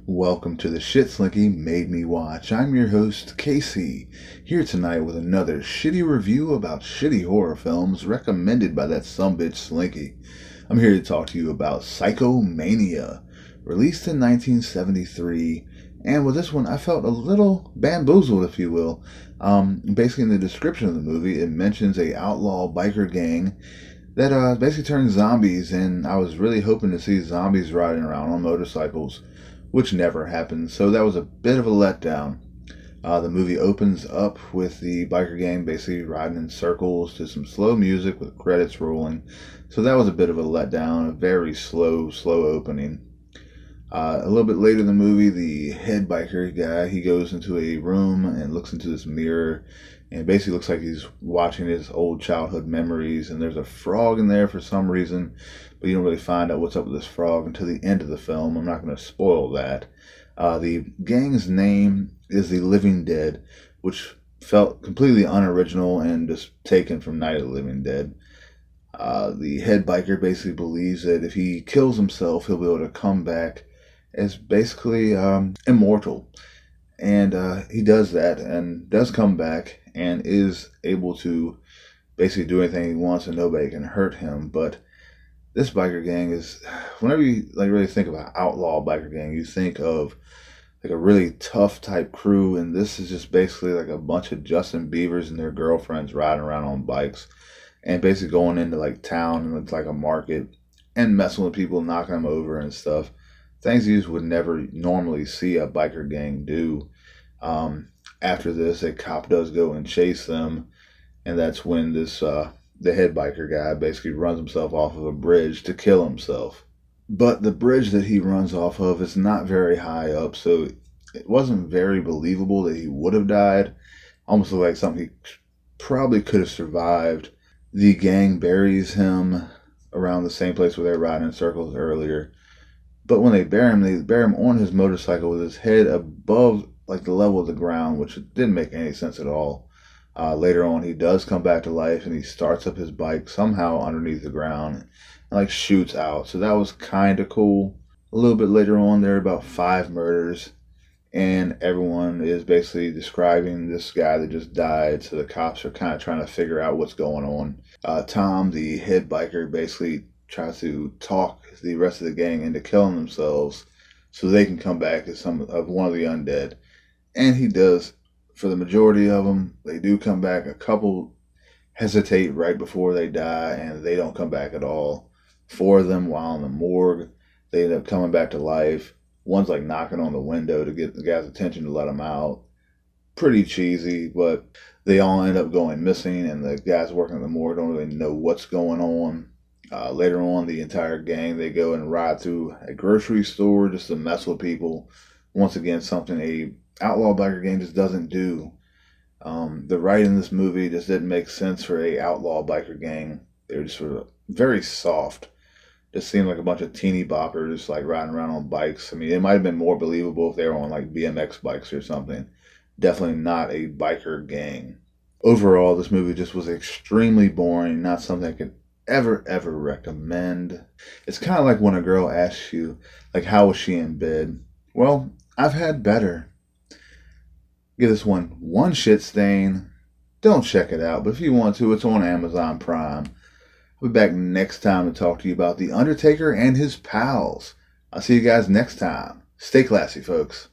Welcome to the Shit Slinky Made Me Watch. I'm your host, Casey, here tonight with another shitty review about shitty horror films recommended by that sumbitch Slinky. I'm here to talk to you about Psychomania, released in 1973, and with this one I felt a little bamboozled, if you will. Basically in the description of the movie, it mentions a outlaw biker gang that basically turns zombies, and I was really hoping to see zombies riding around on motorcycles, which never happened, so that was a bit of a letdown. The movie opens up with the biker gang basically riding in circles to some slow music with credits rolling, so that was a bit of a letdown, a very slow opening. A little bit later in the movie, the head biker guy, he goes into a room and looks into this mirror, and basically looks like he's watching his old childhood memories, and there's a frog in there for some reason, but you don't really find out what's up with this frog until the end of the film. I'm not going to spoil that. The gang's name is the Living Dead, which felt completely unoriginal and just taken from Night of the Living Dead. The head biker basically believes that if he kills himself, he'll be able to come back as basically immortal. And he does that and does come back and is able to basically do anything he wants and nobody can hurt him. But this biker gang is, whenever you really think about outlaw biker gang, you think of like a really tough type crew, and this is just basically like a bunch of Justin Biebers and their girlfriends riding around on bikes and basically going into like town and it's like a market and messing with people, knocking them over and stuff. Things you just would never normally see a biker gang do. After this, a cop does go and chase them, and that's when this the head biker guy basically runs himself off of a bridge to kill himself. But the bridge that he runs off of is not very high up, so it wasn't very believable that he would have died. Almost looked like something he probably could have survived. The gang buries him around the same place where they were riding in circles earlier. But when they bury him on his motorcycle with his head above like the level of the ground, which didn't make any sense at all. Later on, he does come back to life and he starts up his bike somehow underneath the ground and like shoots out. So that was kind of cool. A little bit later on, there are about 5 murders, and everyone is basically describing this guy that just died. So the cops are kind of trying to figure out what's going on. Tom, the head biker, basically tries to talk the rest of the gang into killing themselves so they can come back as one of the undead. And he does. For the majority of them, they do come back. A couple hesitate right before they die, and they don't come back at all. 4 of them, while in the morgue, they end up coming back to life. One's like knocking on the window to get the guy's attention to let him out. Pretty cheesy, but they all end up going missing, and the guys working at the morgue don't really know what's going on. Later on, the entire gang, they go and ride through a grocery store just to mess with people. Once again, something a outlaw biker gang just doesn't do. The writing in this movie just didn't make sense for a outlaw biker gang. They were just sort of very soft. Just seemed like a bunch of teeny boppers like riding around on bikes. I mean, it might have been more believable if they were on like BMX bikes or something. Definitely not a biker gang. Overall, this movie just was extremely boring. Not something I could ever recommend. It's kind of like when a girl asks you, like, how was she in bed? Well, I've had better. Give this one shit stain. Don't check it out, but if you want to, it's on Amazon Prime. I'll be back next time to talk to you about The Undertaker and his pals. I'll see you guys next time. Stay classy, folks.